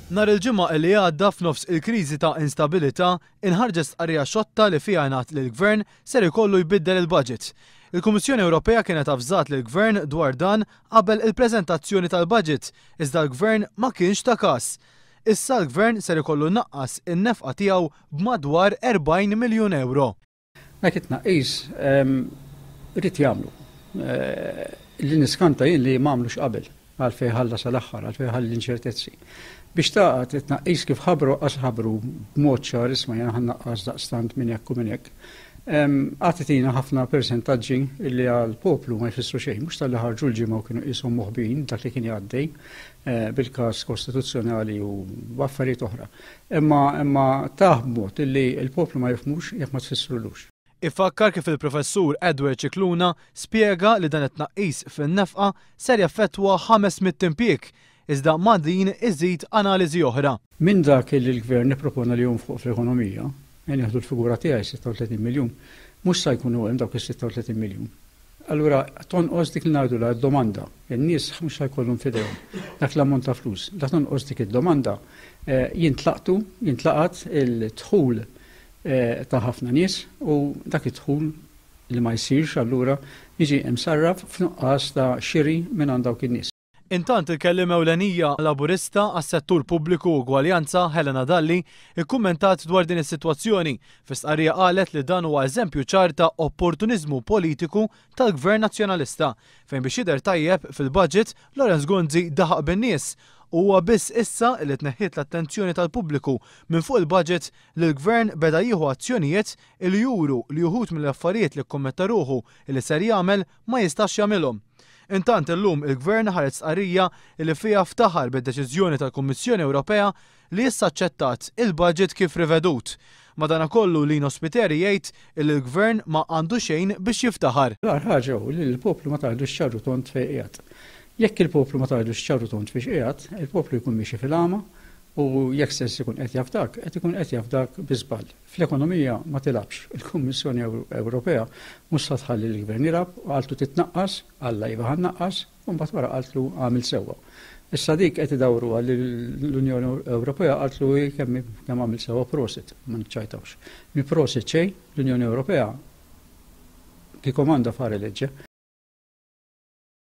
Nar il-ġimgħa li għadda f'nofs il-kriżi ta' instabilità inħarġet stqarrija xotta li fiha ngħid li l-Gvern ser ikollu jbiddel il-budget. Il-Kummissjoni Ewropea kienet avżat lill-Gvern dwar dan qabel il-preżentazzjoni tal-budget, iżda l-Gvern ma kienx ta' każ. Issa l-Gvern ser ikollu naqqas in-nefqa tiegħu b'madwar 40 miljun euro. Dak it-tnaqqis rrid jagħmlu. Li niskanta jien li m'għamlux qabel għalfejn ħalla sal-aħħar, għalfejn ħalli l-inċertezzi. Biex taqgħod it-tnaqqis kif ħabru b'mod ċar isma' jien ħannaqqas daqstant minn hekk u minn hekk. Għatitina ħafna persentaġġi li għall-poplu ma jfissru xejn, mhux tal-li ħarġu l-ġimgħa u kienu qishom moħbin dak li kien jgħaddej bil-każ kostituzzjonali u affarijiet oħra. Imma taħ b'mod illi l-poplu ma jifhmux jekk ma tfissrulux. Ifakkar kif il-professur Edward Cicluna spjega li dan it-tnaqqis fin-nefqa ser jaffettwa 500 impjieg, iżda ma' din iżid analiżi oħra. Minn dak li l-Gvern nippropona li fuq fl-ekonomija, nieħdu l-figura tiegħi 36 miljun, mhux se jkunu hemm dawk is-36 miljun. Allura tonqos dik li ngħidu la domanda, in-nies mhux se jkollhom f'idejhom dak l-ammont ta' flus. Dak tonqos dik id-domanda jintlaqat il-dħul ta' ħafna nies u dak id-dħul li ma jsirx allura jiġi msarraf f'nuqqas ta' xiri minn għand dawk in-nies. Intant il-kellim ewlenija laburista għas-settur pubbliku u ugwaljanza Helena Dalli ikkummentat dwar din is-sitwazzjoni fis-stqarrija qalet li dan huwa eżempju ċar ta' opportuniżmu politiku tal-Gvern Nazzjonalista fejn biex jidher tajjeb fil-budget Lawrence Gonzi daħaq bin-nies u huwa biss issa li tneħħiet l-attenzjoni tal-pubbliku minn fuq il-budget li l-Gvern beda jieħu azzjonijiet li juru li wħud mill-affarijiet li kkommetta ruħu li ser jagħmel ma jistax jagħmilhom. Intant illum il-Gvern ħareġ stqarrija li fiha ftaħar bid-deċiżjoni tal-Kummissjoni Ewropea li issa aċċettat il-budget kif rivedut. Madankollu Lino Spiteri jgħid li l-Gvern ma għandu xejn biex jiftaħar. L-ar ħaġa hu li l-poplu ma tgħidux ċarru tont fejn qiegħed. Jekk il-poplu ma tgħidux ċarru tont fiex qiegħed, il-poplu jkun mixi fil-għama u jekk stess ikun qed jafdak, qed ikun qed jafdak bi żball. Fl-ekonomija ma tilabx. Il-Kummissjoni Ewropea mhux se tħalli l-Gvern jilab, qaltu titnaqqas, Alla iva ħannaqqas, u mbagħad wara qaltlu għamil sewwa. Issa dik qed idawru għal l-Unjoni Ewropea qaltlu kemm għamil sewwa prosit, ma niċċajtawx. Mi prosit xejn l-Unjoni Ewropea kieku m'għandha fare leġġe.